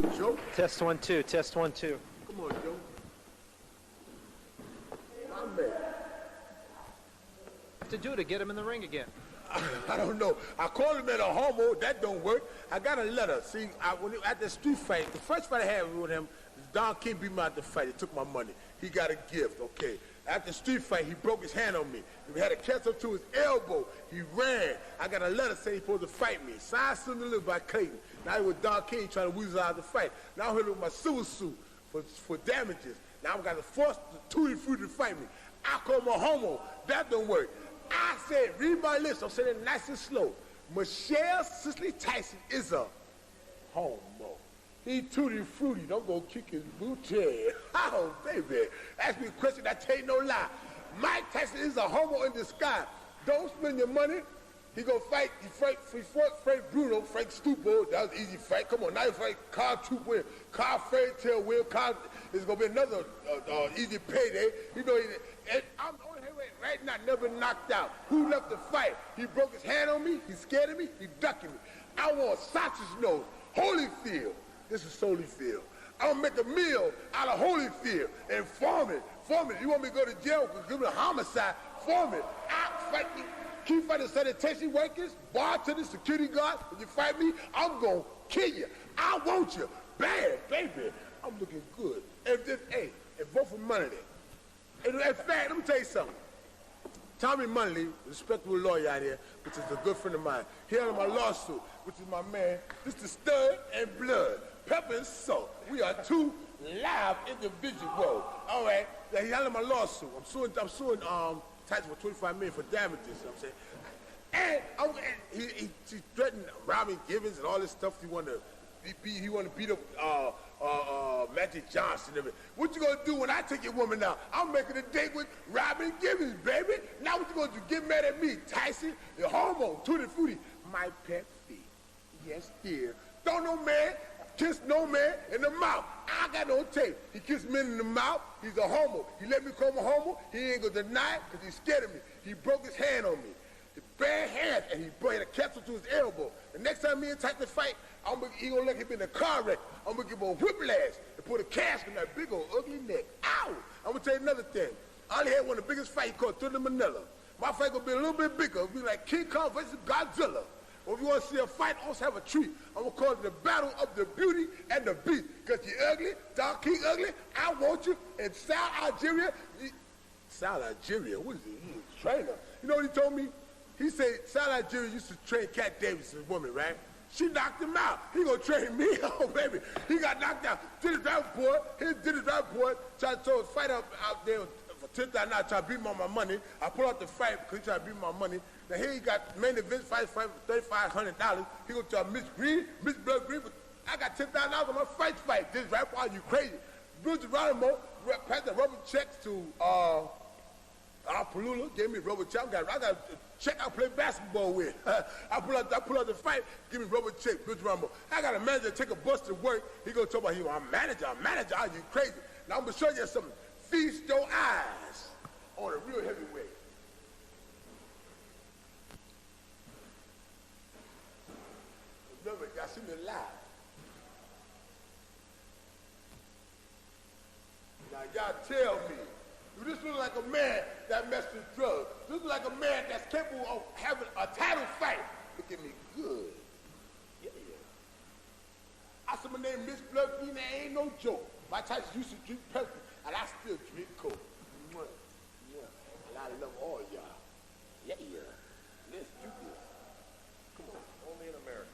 Joe. Test 1 2. Test 1 2. Come on, Joe. My man. What to do to get him in the ring again? I don't know. I called him at a homo. That don't work. I got a letter. See, at the street fight, the first fight I had with him, Don King beat me out the fight. He took my money. He got a gift, okay. After the street fight, he broke his hand on me. He had a catch up to his elbow. He ran. I got a letter saying he's supposed to fight me. Signed, sealed, and delivered by Clayton. Now he with Don King trying to weasel out of the fight. Now I'm here with my civil suit for damages. Now I've got to force the Tutti Frutti to fight me. I call him a homo. That don't work. I said, read my list. I'm saying it nice and slow. Michelle Cicely Tyson is a homo. He Tutti Frutti. Don't go kick his booty. Oh, baby. Ask me a question, I tell you no lie. Mike Tyson is a homo in disguise. Don't spend your money. He gonna fight. He fought Frank Bruno, Frank Stupo. That was an easy fight. Come on, now you fight Carl Troop win. Carl Fairy Tale win. Carl is gonna be another easy payday. You know, and I'm on here right now, never knocked out. Who left the fight? He broke his hand on me. He scared of me. He ducking me. I want sausage nose. Holyfield. This is Holyfield. I'm gonna make a meal out of Holyfield and farm it. You want me to go to jail because give me a homicide? Farm it. I fight you. Keep fighting sanitation workers, bartenders, security guards. If you fight me, I'm gonna kill you. I want you bad, baby. I'm looking good. And vote for Money. And in fact, let me tell you something. Tommy Munley, respectable lawyer out here, which is a good friend of mine, he under my lawsuit, which is my man, this is Stud and Blood, Pepper and Salt. We are two live individuals. All right, now he under my lawsuit. I'm suing Tyson for $25 million for damages. You know what I'm saying? And he threatened Robin Givens and all this stuff. He want to beat up Magic Johnson. What you gonna do when I take your woman now? I'm making a date with Robin Givens, baby. Now what you gonna do? Get mad at me, Tyson? The homo, Tutti Frutti, my pet fee. Yes, dear. Don't no man kiss no man in the mouth. I got no tape. He kissed men in the mouth. He's a homo. He let me call him a homo. He ain't gonna deny it because he's scared of me. He broke his hand on me. His bare hand, and he had a capsule to his elbow. The next time me and Tyson fight, he gonna let him in a car wreck. I'm gonna give him a whiplash and put a cast on that big old ugly neck. Ow! I'm gonna tell you another thing. I only had one of the biggest fights called Thriller Manila. My fight gonna be a little bit bigger. It'll be like King Kong versus Godzilla. Or if you want to see a fight, also have a treat. I'm going to call it the battle of the beauty and the beast. Because you're ugly, Don King ugly, I want you in South Algeria. South Algeria? What is it? He's a trainer. You know what he told me? He said South Algeria used to train Cat Davis, a woman, right? She knocked him out. He going to train me. Oh, baby. He got knocked out. Did his report. Tried to fight out there for $10,000. Tried to beat me on my money. I pulled out the fight because he tried to beat me on my money. Now here he got main event fight for $3,500. He go to Mitch Green, Mitch Blood Green. I got $10,000 on my fight. This right now, you crazy. Bill Geronimo passed the rubber checks to Palula, gave me rubber check. I got a check I play basketball with. I pull out the fight, give me rubber check, Bill Geronimo. I got a manager take a bus to work. He go talk about I'm manager. Are you crazy? Now I'm gonna show you something. Feast your eyes on a real heavyweight. Remember, y'all see me live. Now y'all tell me, do this look like a man that messed with drugs? This look like a man that's capable of having a title fight? Look at me good. Yeah. I said my name Mitch Blood Green, that ain't no joke. My Tyson used to drink Pepsi, and I still drink Coke. Yeah. And I love all y'all. Yeah. Let's do this. Come on. Only in America.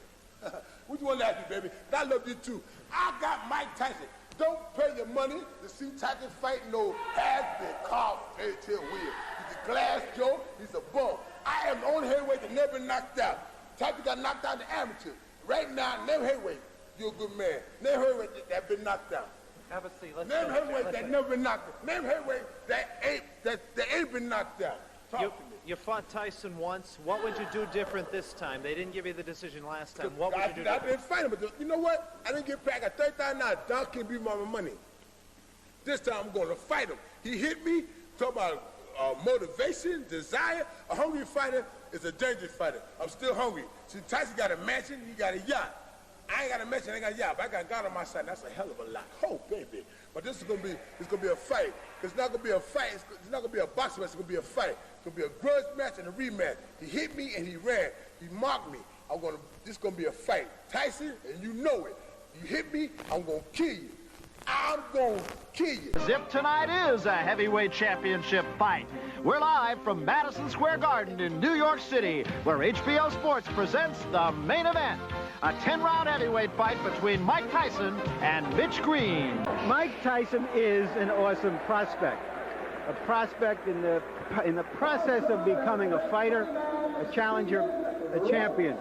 What you want to ask me, baby? I love you too. I got Mike Tyson. Don't pay your money to see Tyson fight no has-been Carl Fairy Tale wheel. He's a glass Joe. He's a bum. I am the only heavyweight that never knocked out. Tyson got knocked out in the amateur. Right now, name heavyweight. You're a good man. Name heavyweight that been knocked out. Have a seat. Name heavyweight that never been knocked out. Name heavyweight that ain't been knocked out. Talk to me. You fought Tyson once. What would you do different this time? They didn't give you the decision last time. What would you do I different? didn't fight him, but you know what? I didn't get paid. I got $30,000. Don King beat me on my money. This time I'm going to fight him. He hit me, talk about motivation, desire. A hungry fighter is a dangerous fighter. I'm still hungry. See, Tyson got a mansion, he got a yacht. I ain't got to mention, I ain't got to yap. I got God on my side. That's a hell of a lot. Oh, baby. But this is gonna be a fight. It's not gonna be a fight. It's not gonna be a boxing match. It's gonna be a fight. It's gonna be a grudge match and a rematch. He hit me and he ran. He mocked me. This is gonna be a fight. Tyson, and you know it. You hit me, I'm gonna kill you. I'm gonna kill you. Zip tonight is a heavyweight championship fight. We're live from Madison Square Garden in New York City, where HBO Sports presents the main event. A 10-round heavyweight fight between Mike Tyson and Mitch Green. Mike Tyson is an awesome prospect. A prospect in the process of becoming a fighter, a challenger, a champion.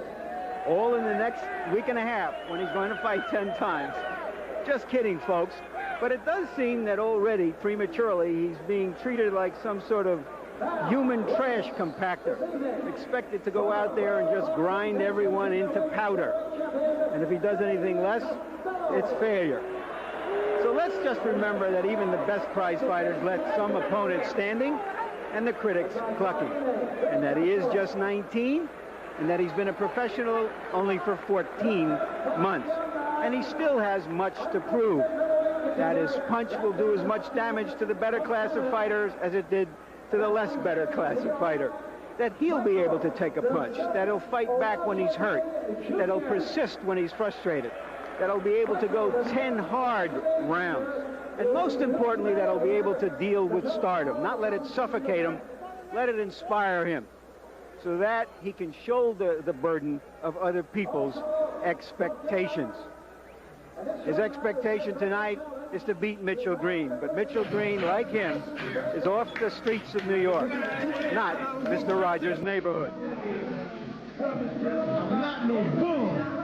All in the next week and a half when he's going to fight 10 times. Just kidding, folks. But it does seem that already, prematurely, he's being treated like some sort of human trash compactor. Expected to go out there and just grind everyone into powder. And if he does anything less, it's failure. So let's just remember that even the best prize fighters let some opponents standing and the critics clucking. And that he is just 19, and that he's been a professional only for 14 months. And he still has much to prove. That his punch will do as much damage to the better class of fighters as it did to the less better class of fighter. That he'll be able to take a punch. That he'll fight back when he's hurt. That he'll persist when he's frustrated. That he'll be able to go 10 hard rounds. And most importantly, that he'll be able to deal with stardom. Not let it suffocate him. Let it inspire him. So that he can shoulder the burden of other people's expectations. His expectation tonight is to beat Mitchell Green. But Mitchell Green, like him, is off the streets of New York, not Mr. Rogers' neighborhood. I'm not no bull.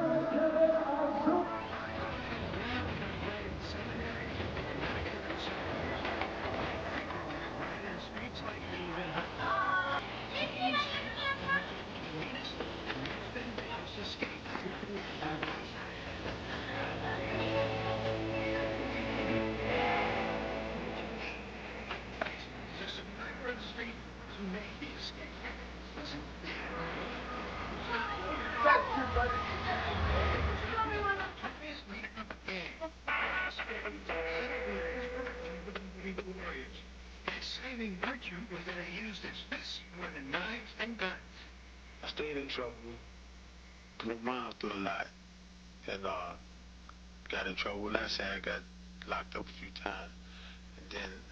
Saving virtue was that I used this more than knives and guns. I stayed in trouble, put my mom through a lot, and got in trouble. Last year I got locked up a few times,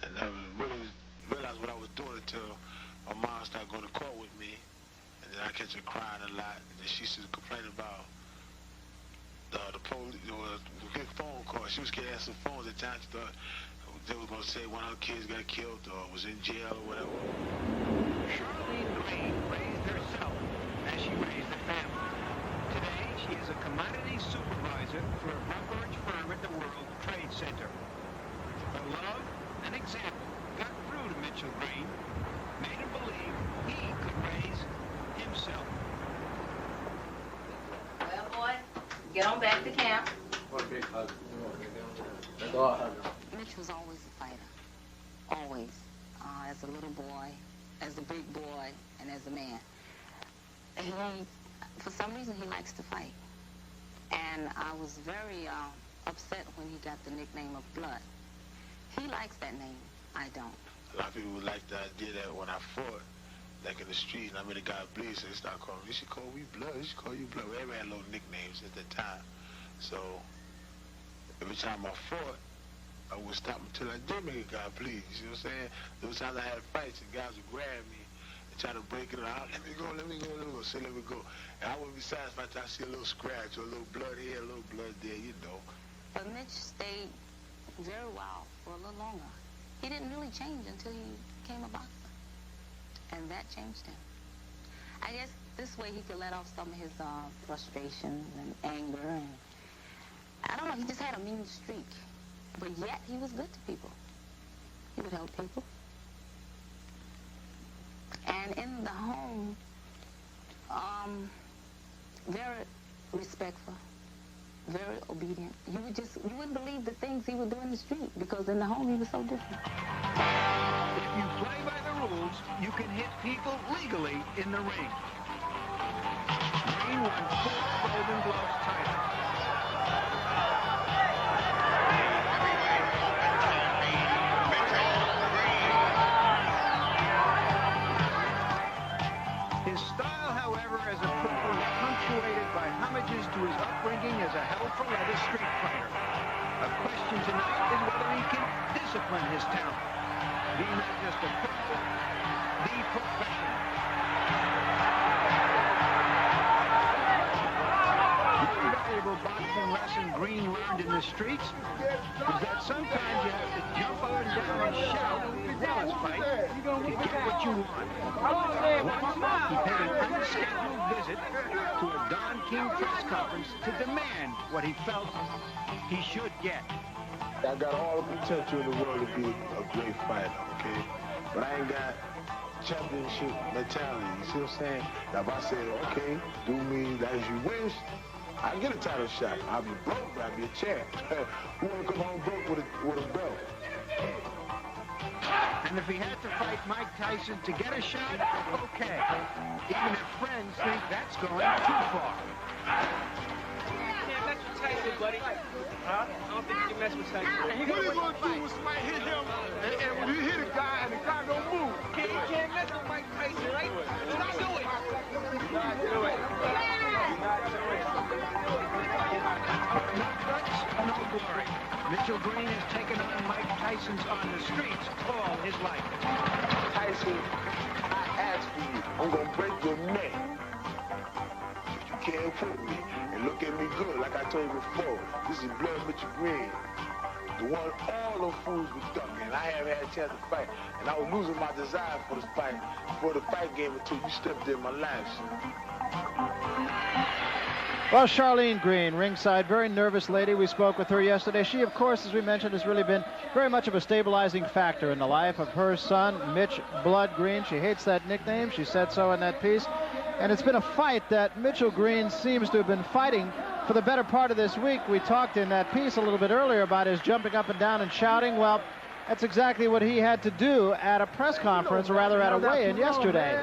and I really realized what I was doing until my mom started going to court with me, and then I kept her crying a lot, and then she used to complain about the police, get phone calls. She was getting some phones at times. They were going to say one of her kids got killed or was in jail or whatever. Charlene Green raised herself as she raised the family. Today, she is a commodity supervisor for a brokerage firm at the World Trade Center. Her love and example got through to Mitchell Green, made him believe he could raise himself. Well, boys, get on back to camp. Mitch was always a fighter, always, as a little boy, as a big boy, and as a man. For some reason, he likes to fight. And I was very upset when he got the nickname of Blood. He likes that name. I don't. A lot of people would like the idea that when I fought, like in the street, and I made a guy bleed, so they started calling me, you should call me Blood, you should call you Blood. Everybody had little nicknames at that time. So every time I fought, I would stop until I did make a guy bleed. You see what I'm saying? There was times I had fights and guys would grab me and try to break it out. Let me go, let me go, let me go. Say, let me go. And I wouldn't be satisfied until I see a little scratch or a little blood here, a little blood there, you know. But Mitch stayed very well for a little longer. He didn't really change until he became a boxer. And that changed him. I guess this way he could let off some of his frustrations and anger. And I don't know, he just had a mean streak. But yet, he was good to people. He would help people. And in the home, very respectful, very obedient. You wouldn't believe the things he would do in the street, because in the home, he was so different. If you play by the rules, you can hit people legally in the ring. Green won 4 Golden Gloves titles. discipline his talent. Being not just a football, the professional. One valuable boxing lesson Green learned in the streets is that sometimes you have to jump up and down and shout as well as fight to get what you want. Once he paid an unscheduled visit to a Don King press conference to demand what he felt he should get. I got all the potential in the world to be a great fighter, okay? But I ain't got championship mentality, you see what I'm saying? Now if I say, okay, do me as you wish, I get a title shot. I'll be broke, but I'll be a champ. Who wanna come home broke with a belt? And if he had to fight Mike Tyson to get a shot, okay. Even if friends think that's going too far. Can't mess with Tyson, buddy. Huh? I don't think you can mess with Tyson. What he gonna do when somebody hit him, and when he hit a guy and the guy don't move? You can't mess with Mike Tyson, right? Do not do it. No guts, no glory. Mitchell Green has taken on Mike Tyson's on the streets all his life. Tyson, I asked for you. I'm gonna break your neck. But you can't fool me and look at me good, like I told you before. This is Blood Mitch Green. The one all those fools were ducking, and I haven't had a chance to fight. And I was losing my desire for this fight, for the fight game until you stepped in my life. Well, Charlene Green, ringside, very nervous lady. We spoke with her yesterday. She, of course, as we mentioned, has really been very much of a stabilizing factor in the life of her son, Mitch Blood Green. She hates that nickname. She said so in that piece. And it's been a fight that Mitchell Green seems to have been fighting for the better part of this week. We talked in that piece a little bit earlier about his jumping up and down and shouting. Well, that's exactly what he had to do at a press conference, or rather at a weigh-in yesterday.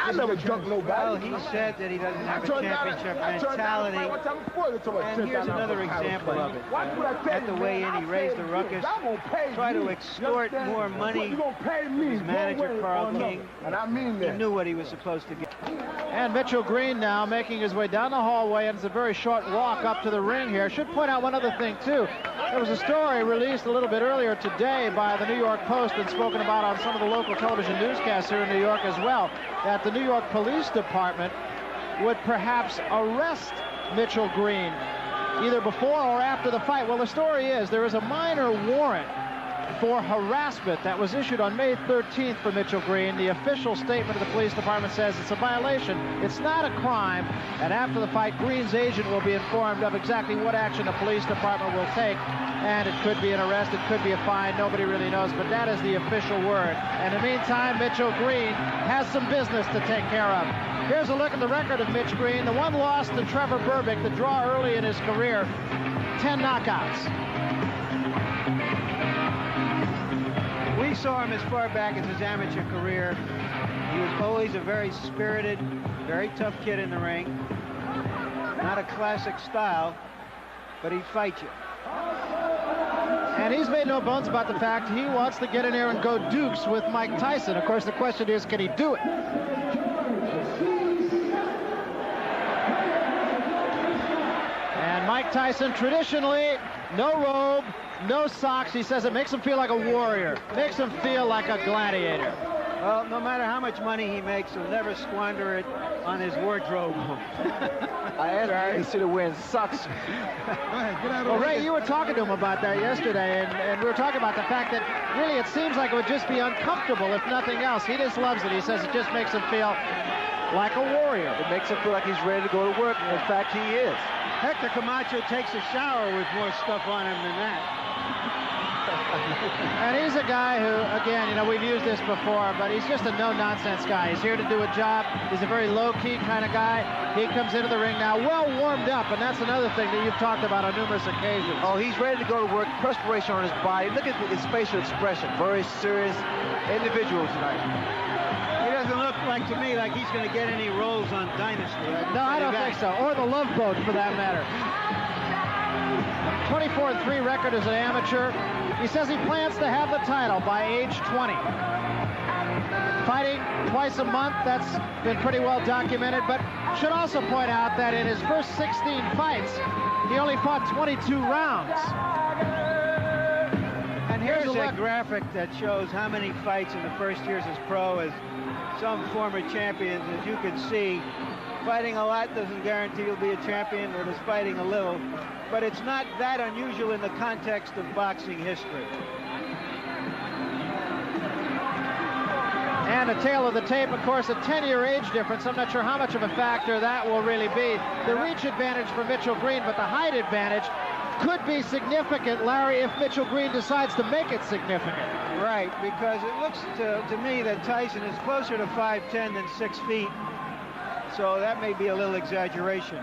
I never jumped nobody. Well, he said that he doesn't have a championship mentality. And here's another example of it. At the weigh-in, he raised the ruckus, tried to extort more money from his manager, Carl King. And I mean that. He knew what he was supposed to get. And Mitchell Green now making his way down the hallway, and it's a very short walk up to the ring here. I should point out one other thing, too. There was a story released a little bit earlier today by the New York Post and spoken about on some of the local television newscasts here in New York as well, that the New York Police Department would perhaps arrest Mitchell Green either before or after the fight. Well, the story is there is a minor warrant for harassment that was issued on May 13th for Mitchell Green. The official statement of the police department says it's a violation. It's not a crime. And after the fight, Green's agent will be informed of exactly what action the police department will take. And it could be an arrest, it could be a fine, nobody really knows, but that is the official word. And in the meantime, Mitchell Green has some business to take care of. Here's a look at the record of Mitch Green. The one loss to Trevor Berbick, the draw early in his career, 10 knockouts. We saw him as far back as his amateur career. He was always a very spirited, very tough kid in the ring. Not a classic style, but he'd fight you. And he's made no bones about the fact he wants to get in there and go dukes with Mike Tyson. Of course, the question is, can he do it? And Mike Tyson, traditionally, no robe, no socks. He says it makes him feel like a warrior, makes him feel like a gladiator. Well, no matter how much money he makes, he'll never squander it on his wardrobe. I asked him instead of wearing socks. Well, Ray, you were talking to him about that yesterday, and we were talking about the fact that really it seems like it would just be uncomfortable if nothing else. He just loves it. He says it just makes him feel like a warrior. It makes him feel like he's ready to go to work, and in fact, he is. Hector Camacho takes a shower with more stuff on him than that. And he's a guy who, again, you know, we've used this before, but he's just a no-nonsense guy. He's here to do a job. He's a very low-key kind of guy. He comes into the ring now well warmed up, and that's another thing that you've talked about on numerous occasions. Oh, he's ready to go to work. Perspiration on his body. Look at his facial expression. Very serious individual tonight. He doesn't look like, to me, like he's going to get any roles on Dynasty. No, I don't think so. Or The Love Boat, for that matter. 24-3 record as an amateur. He says he plans to have the title by age 20. Fighting twice a month, that's been pretty well documented, but should also point out that in his first 16 fights, he only fought 22 rounds. And here's a Here's a graphic that shows how many fights in the first years as pro as some former champions. As you can see, fighting a lot doesn't guarantee you'll be a champion, or just fighting a little. But it's not that unusual in the context of boxing history. And a tail of the tape, of course, a 10-year age difference. I'm not sure how much of a factor that will really be. The reach advantage for Mitchell Green, but the height advantage could be significant, Larry, if Mitchell Green decides to make it significant. Right, because it looks to me that Tyson is closer to 5'10" than 6 feet. So that may be a little exaggeration.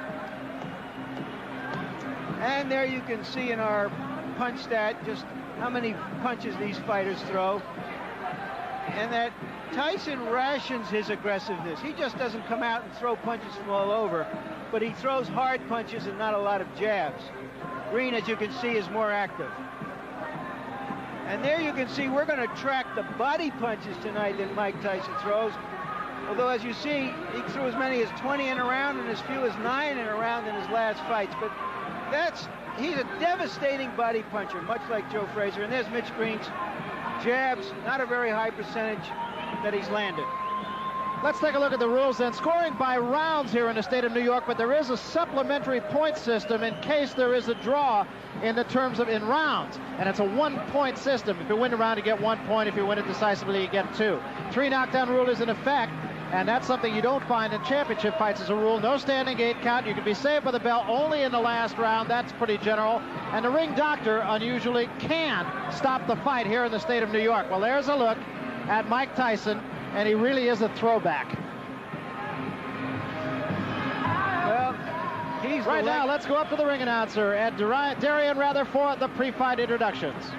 And there you can see in our punch stat just how many punches these fighters throw. And that Tyson rations his aggressiveness. He just doesn't come out and throw punches from all over, but he throws hard punches and not a lot of jabs. Green, as you can see, is more active. And there you can see we're going to track the body punches tonight that Mike Tyson throws. Although, as you see, he threw as many as 20 in a round and as few as 9 in a round in his last fights. But he's a devastating body puncher, much like Joe Frazier. And there's Mitch Green's jabs, not a very high percentage that he's landed. Let's take a look at the rules then. Scoring by rounds here in the state of New York, but there is a supplementary point system in case there is a draw in rounds. And it's a 1-point system. If you win a round, you get 1 point. If you win it decisively, you get 2. 3 knockdown rule is in effect, and that's something you don't find in championship fights as a rule. No standing 8 count. You can be saved by the bell only in the last round. That's pretty general. And the ring doctor unusually can stop the fight here in the state of New York. Well, there's a look at Mike Tyson, and he really is a throwback. Well, he's right now. Let's go up to the ring announcer, Ed Darian, rather, for the pre-fight introductions.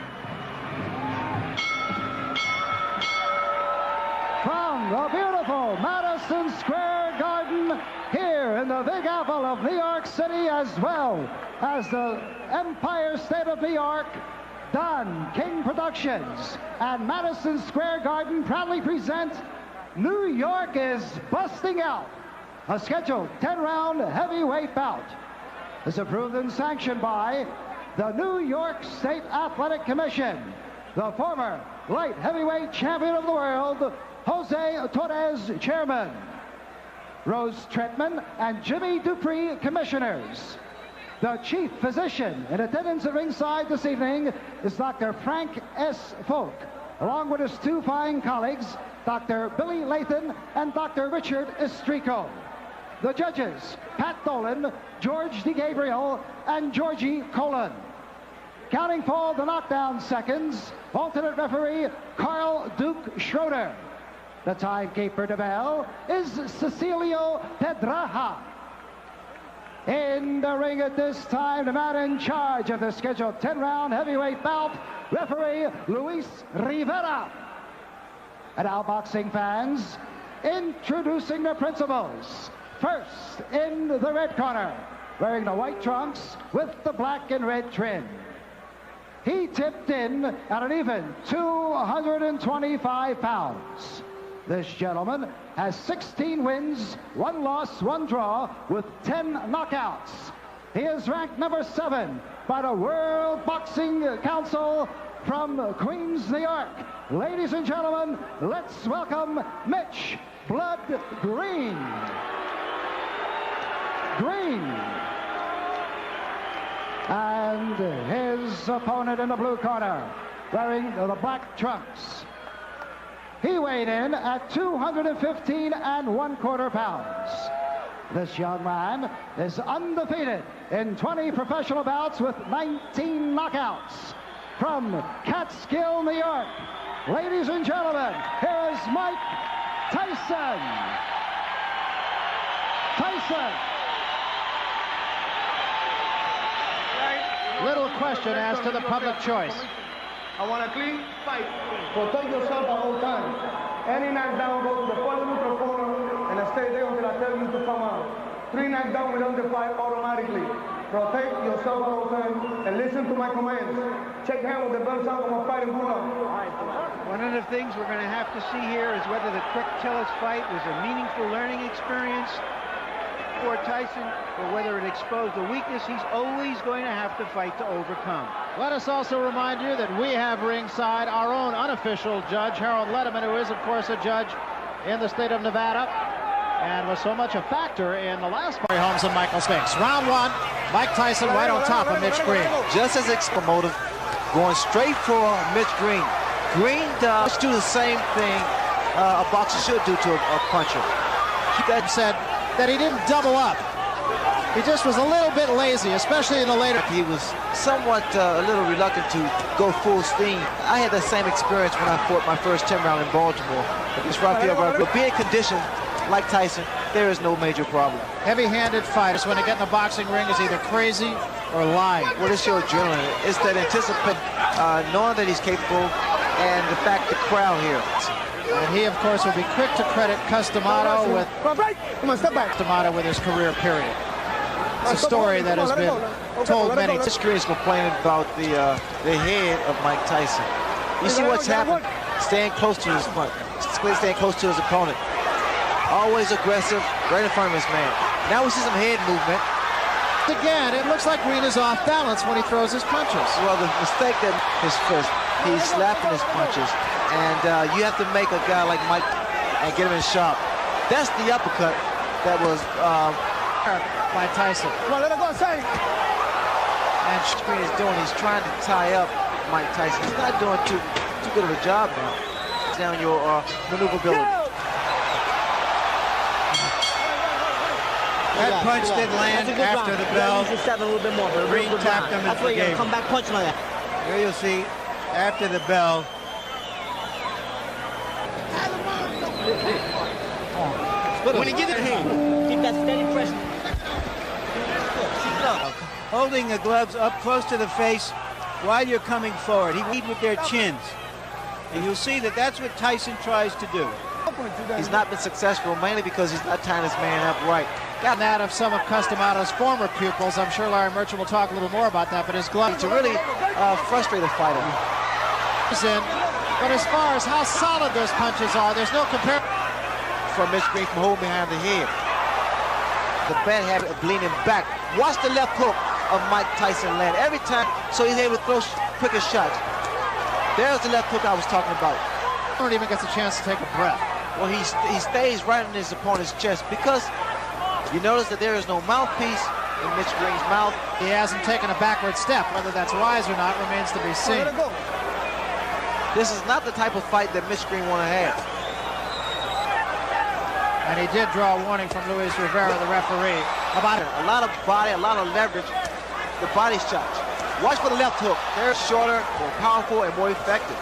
From the beautiful Madison Square Garden here in the Big Apple of New York City, as well as the Empire State of New York, Don King Productions and Madison Square Garden proudly present New York is Busting Out, a scheduled 10-round heavyweight bout. Is approved and sanctioned by the New York State Athletic Commission, the former light heavyweight champion of the world, Jose Torres, chairman, Rose Trentman and Jimmy Dupree, commissioners. The chief physician in attendance at ringside this evening is Dr. Frank S. Folk, along with his 2 fine colleagues, Dr. Billy Lathan and Dr. Richard Estrico. The judges, Pat Dolan, George DeGabriel, and Georgie Colon. Counting for the knockdown seconds, alternate referee Carl Duke Schroeder. The timekeeper to bell is Cecilio Pedraja. In the ring at this time, the man in charge of the scheduled 10-round heavyweight bout, referee Luis Rivera. And now, boxing fans, introducing the principals. First, in the red corner, wearing the white trunks with the black and red trim. He tipped in at an even 225 pounds. This gentleman has 16 wins, 1 loss, 1 draw, with 10 knockouts. He is ranked number 7 by the World Boxing Council from Queens, New York. Ladies and gentlemen, let's welcome Mitch Blood Green. And his opponent in the blue corner, wearing the black trunks. He weighed in at 215 1/4 pounds. This young man is undefeated in 20 professional bouts with 19 knockouts. From Catskill, New York, ladies and gentlemen, here is Mike Tyson. Little question as to the public choice. I want a clean fight. Protect yourself at all times. Any knockdown, go to the front of the corner and stay there until I tell you to come out. 3 knockdowns without the fight automatically. Protect yourself at all times and listen to my commands. Check hand with the belts out on my fighting bullet. One of the things we're going to have to see here is whether the Quick Tillis fight was a meaningful learning experience for Tyson, or whether it exposed a weakness he's always going to have to fight to overcome. Let us also remind you that we have ringside our own unofficial judge, Harold Letterman, who is, of course, a judge in the state of Nevada and was so much a factor in the last fight. Holmes and Michael Spinks. Round one, Mike Tyson right on top of Mitch Green. Just as promotive, going straight for Mitch Green. Green does do the same thing a boxer should do to a puncher. That said that he didn't double up. He just was a little bit lazy, especially in the later. He was somewhat a little reluctant to go full steam. I had that same experience when I fought my first 10 round in Baltimore against Rafael Barber. Being conditioned like Tyson, there is no major problem. Heavy-handed fighters, when they get in the boxing ring, is either crazy or lying. Well, it's your adrenaline. It's that anticipation, knowing that he's capable, and the fact the crowd here. And he, of course, will be quick to credit Customato with his career period. It's a story that has been told many times. Mitch Green is complaining about the head of Mike Tyson. You see what's happened? Staying close to his punch, staying close to his opponent. Always aggressive, right in front of his man. Now we see some head movement. Again, it looks like Green is off balance when he throws his punches. Well, the mistake that his fist, he's slapping his punches, and you have to make a guy like Mike and get him in sharp. That's the uppercut that was by Tyson. Well, let it go, say. And Green is doing, he's trying to tie up Mike Tyson. He's not doing too good of a job now. Down your maneuverability. That punch did land after the bell. Green tapped him and forgave him. Come back punch like that. Here you'll see, after the bell. When he gives it a hand, keep that steady pressure. Holding the gloves up close to the face while you're coming forward. He lead with their chins. And you'll see that that's what Tyson tries to do. He's not been successful, mainly because he's not tying his man up right. Got that of some of Customato's former pupils. I'm sure Larry Merchant will talk a little more about that, but his glove to really frustrate a fighter. But as far as how solid those punches are, there's no comparison. From Mitch Green from holding behind the head. The bad habit of leaning back. Watch the left hook of Mike Tyson land every time, so he's able to throw quicker shots. There's the left hook I was talking about. He don't even gets a chance to take a breath. Well, he stays right in his opponent's chest because you notice that there is no mouthpiece in Mitch Green's mouth. He hasn't taken a backward step. Whether that's wise or not remains to be seen. This is not the type of fight that Mitch Green want to have. And he did draw a warning from Luis Rivera, the referee, about it. A lot of body, a lot of leverage, the body shots. Watch for the left hook. They're shorter, more powerful, and more effective.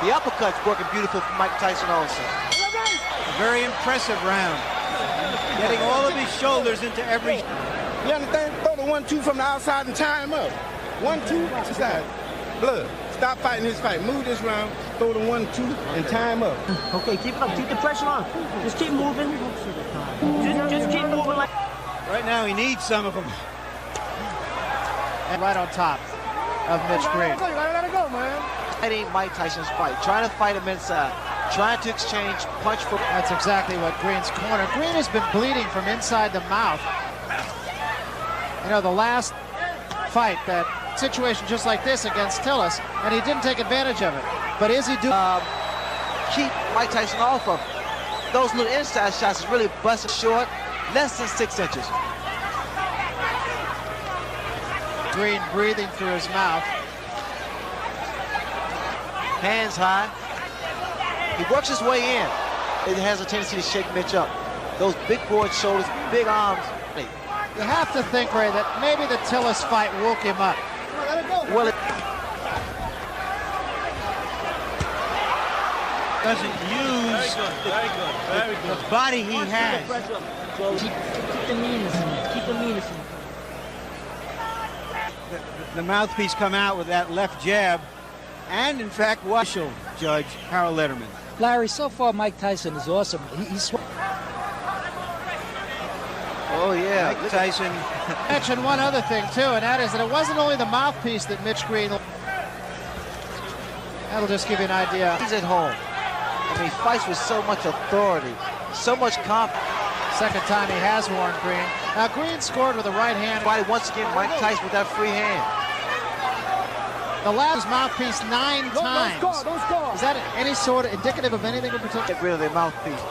The uppercut's working beautiful for Mike Tyson also. A very impressive round. Getting all of his shoulders into every... You understand? Throw the 1-2 from the outside and tie him up. 1-2, outside. Blood. Stop fighting his fight. Move this round, throw the 1-2, and tie him up. Okay, keep up. Keep the pressure on. Just keep moving. Just keep moving like... Right now, he needs some of them. And right on top of Mitch Green. Let it go, man. Fighting Mike Tyson's fight. Trying to fight him inside. Trying to exchange punch for... That's exactly what Green's corner. Green has been bleeding from inside the mouth. You know, the last fight, that situation just like this against Tillis, and he didn't take advantage of it. But is he doing... keep Mike Tyson off of him. Those little inside shots is really busting short, less than 6 inches. Green breathing through his mouth. Hands high. He works his way in. It has a tendency to shake Mitch up. Those big broad shoulders, big arms. You have to think, Ray, that maybe the Tillis fight woke him up. Well, it doesn't use the body he has. Keep the meanness in it. Keep the meanness in it. The mouthpiece come out with that left jab, and in fact, Marshall Judge Harold Letterman. Larry, so far Mike Tyson is awesome. He's... Oh yeah, Mike Tyson. Mention one other thing too, and that is that it wasn't only the mouthpiece that Mitch Green. That'll just give you an idea. He's at home. I mean, he fights with so much authority, so much confidence. Second time he has warned Green. Now Green scored with a right hand. Once again, Mike Tyson with that free hand. The last mouthpiece 9 times. Don't score. Is that any sort of indicative of anything in particular? Get rid of their mouthpiece.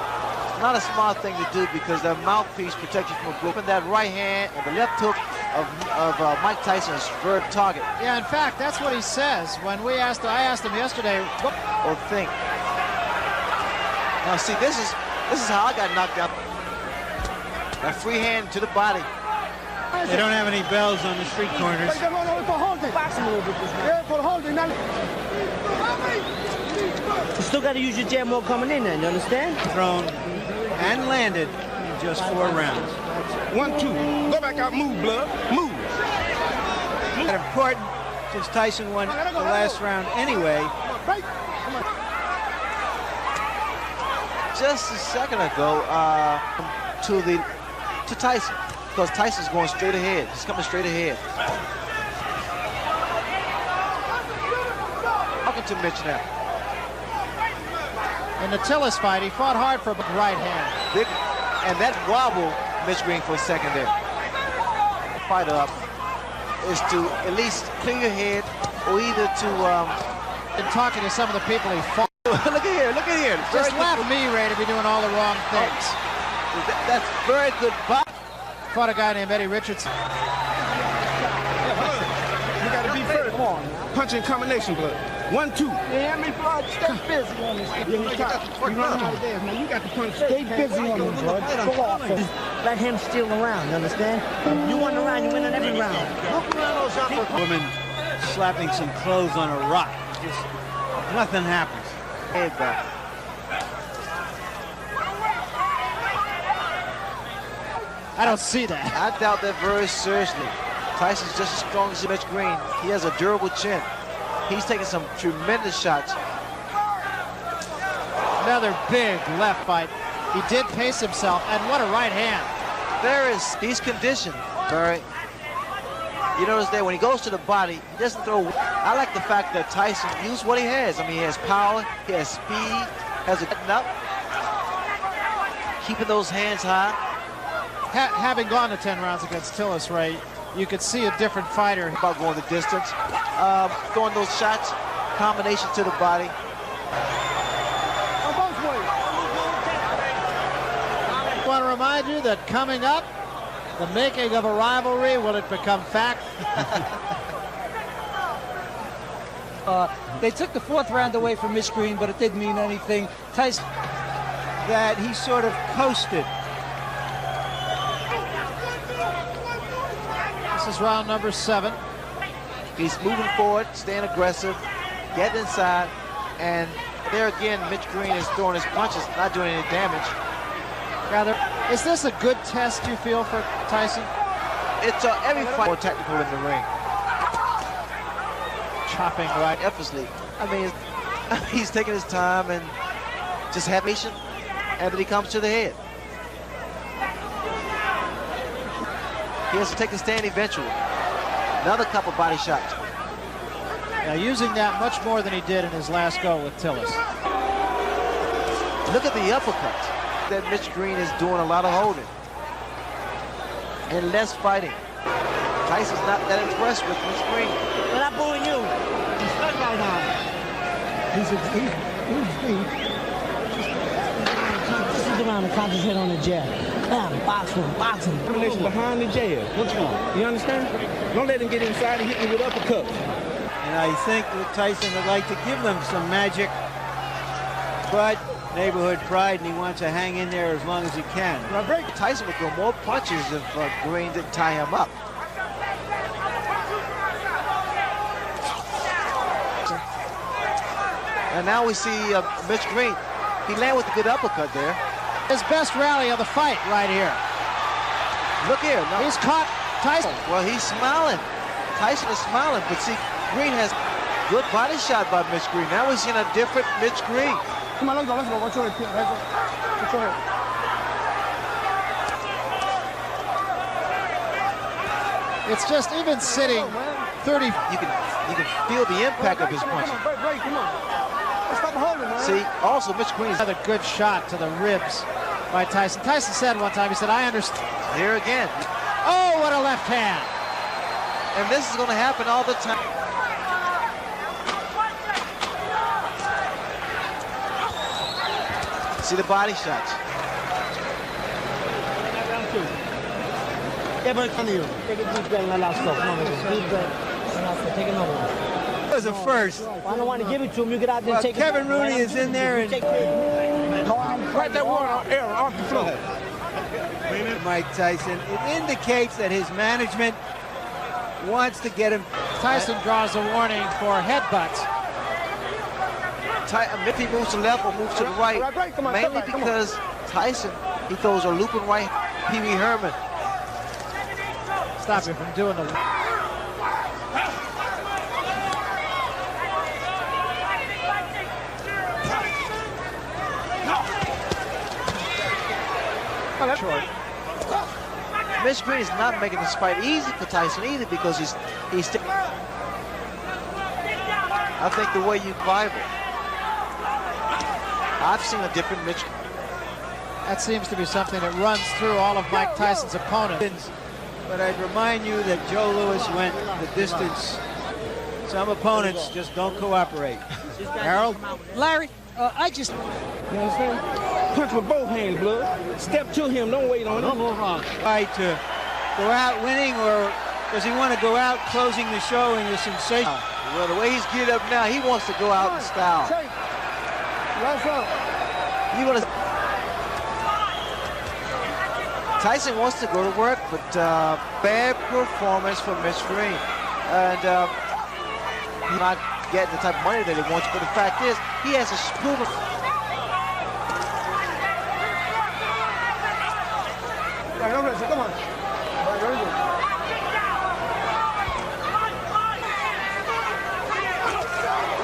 Not a smart thing to do because their mouthpiece protects you from a blow. That right hand and the left hook of Mike Tyson's third target. Yeah, in fact, that's what he says. When I asked him yesterday. Or think. Now see, this is how I got knocked out. That free hand to the body. They don't have any bells on the street corners. You still got to use your jab more coming in there, you understand? Thrown and landed in just 4 rounds. 1, 2. Go back out, move, blood. Move. That's important since Tyson won the last round anyway. Just a second ago, to Tyson, because Tyson's going straight ahead. He's coming straight ahead. Talking to Mitch now. In the Tillis fight, he fought hard for a right hand. And that wobble, Mitch Green for a second there. Fight up is to at least clear your head, or either to in talking to some of the people he fought. Look at here. Just laugh me, Ray, to be doing all the wrong things. That's very good box. Fought a guy named Eddie Richardson. You got to be first. Come on. Punching combination, blood. 1, 2. Yeah, I mean, blood, stay busy on this. You know how it is, man. You got to punch. Stay busy on this, blood. Go off. Let him steal the round, you understand? You won the round, you win on every round. Look around those upper. Woman slapping some clothes on a rock. Just nothing happens. Head back. I don't see that. I doubt that very seriously. Tyson's just as strong as Mitch Green. He has a durable chin. He's taking some tremendous shots. Another big left fight. He did pace himself, and what a right hand. He's conditioned, Barry. You notice that when he goes to the body, he doesn't throw. I like the fact that Tyson used what he has. I mean, he has power, he has speed, has a up, keeping those hands high. Having gone to 10 rounds against Tillis, Ray, you could see a different fighter. About going the distance, throwing those shots, combination to the body. I want to remind you that coming up, the making of a rivalry, will it become fact? They took the 4th round away from Mitch Green, but it didn't mean anything. Tyson, that he sort of coasted. This is round number 7. He's moving forward, staying aggressive, getting inside, and there again, Mitch Green is throwing his punches, not doing any damage. Rather, is this a good test, you feel, for Tyson? It's every fight more technical in the ring. Chopping right effortlessly. I mean, he's taking his time and just have patience, and then he comes to the head. He has to take a stand eventually. Another couple body shots. Now using that much more than he did in his last go with Tillis. Look at the uppercuts. That Mitch Green is doing a lot of holding and less fighting. Tyson's not that impressed with Mitch Green. We're not booing you. He's stuck right now. He's around and concentrate on the jab. Box him. Combination behind the jab. What's wrong? You understand? Don't let him get inside and hit you with uppercuts. And I think that Tyson would like to give them some magic, but neighborhood pride, and he wants to hang in there as long as he can. Tyson would throw more punches if Green didn't tie him up. And now we see Mitch Green. He landed with a good uppercut there. His best rally of the fight right here. Look here. No. He's caught Tyson. Well, he's smiling. Tyson is smiling, but see, Green has good body shot by Mitch Green. Now we're seeing a different Mitch Green. Come on, let's go. Watch your head. Watch your head. It's just even sitting 30. You can feel the impact of his punch. Come on. Stop holding, man. See, also Mitch Green is another good shot to the ribs. by Tyson. Tyson said one time, he said, I understand. Here again. Oh, what a left hand. And this is going to happen all the time. See the body shots. It was a first. I don't want to give it to him. You get out there and take Kevin Rooney is in there and right that water off the floor. Mike Tyson. It indicates that his management wants to get him. Tyson draws a warning for headbutts. If he moves to the left or moves to the right, mainly because Tyson, he throws a looping right, Pee Wee Herman. Stop him from doing the... Short. Mitch Green is not making this fight easy for Tyson either because he's I think the way you Bible. I've seen a different Mitch. That seems to be something that runs through all of Mike Tyson's opponents. But I'd remind you that Joe Louis went the distance. Some opponents just don't cooperate. Harold? Larry, I just... You understand? Punch with both hands, blood. Step to him, don't wait on him. Try to go out winning, or does he want to go out closing the show in a sensation? Well, the way he's geared up now, he wants to go out in style. He wants. Tyson wants to go to work, but bad performance from Mitch Green. And he's not getting the type of money that he wants, but the fact is, he has a proven. Come on.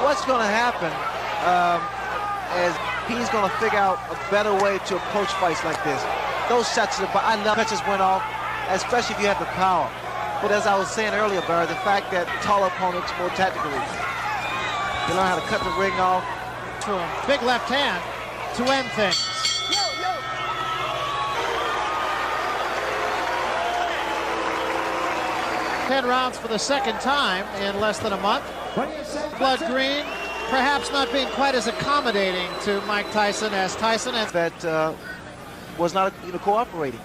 What's going to happen is he's going to figure out a better way to approach fights like this. Those shots to the body, I love that just went off, especially if you have the power. But as I was saying earlier, Barry, the fact that taller opponents more tactically, they learn how to cut the ring off. Big left hand to end things. 10 rounds for the second time in less than a month. Blood Green perhaps not being quite as accommodating to Mike Tyson as Tyson. And that was not cooperating.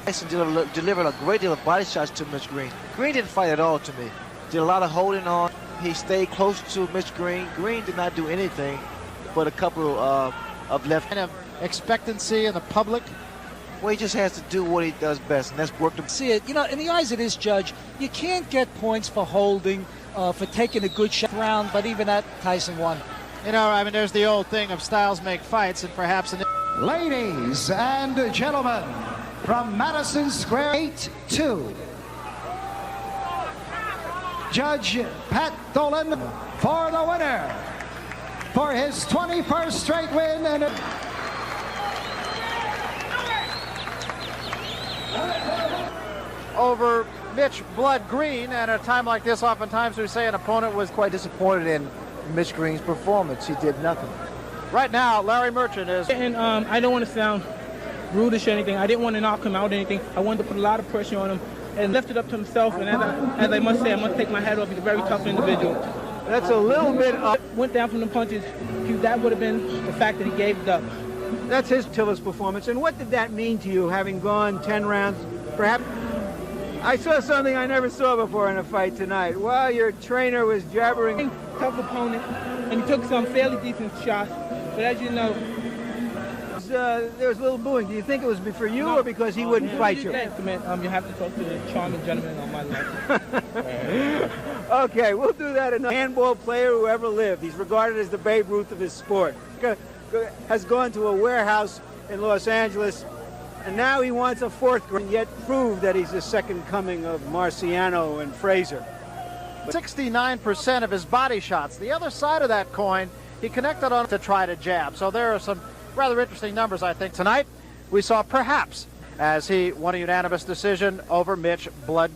Tyson delivered a great deal of body shots to Mitch Green. Green didn't fight at all to me. Did a lot of holding on. He stayed close to Mitch Green. Green did not do anything but a couple of left. Kind of expectancy in the public. Well, he just has to do what he does best, and that's work to see it. You know, in the eyes of this judge, you can't get points for holding, for taking a good shot round, but even that, Tyson won. You know, I mean, there's the old thing of styles make fights, and perhaps... Ladies and gentlemen, from Madison Square, 8-2. Judge Pat Dolan for the winner, for his 21st straight win. And over Mitch Blood Green, and at a time like this, oftentimes we say an opponent was quite disappointed in Mitch Green's performance. He did nothing. Right now, Larry Merchant is... And I don't want to sound rude or anything. I didn't want to knock him out or anything. I wanted to put a lot of pressure on him and lift it up to himself. And as I must say, I must take my hat off. He's a very tough individual. That's a little bit up. Went down from the punches. That would have been the fact that he gave it up. That's his Tillis performance. And what did that mean to you, having gone 10 rounds? Perhaps I saw something I never saw before in a fight tonight. While your trainer was jabbering. Tough opponent, and he took some fairly decent shots. But as you know, there was a little booing. Do you think it was for you or because he wouldn't fight you? You have to talk to the charming gentleman on my left. Okay, we'll do that. A handball player who ever lived. He's regarded as the Babe Ruth of his sport. Has gone to a warehouse in Los Angeles, and now he wants a fourth grade, yet prove that he's the second coming of Marciano and Frazier. 69% of his body shots. The other side of that coin, he connected on to try to jab. So there are some rather interesting numbers, I think. Tonight, we saw perhaps, as he won a unanimous decision over Mitch Blood.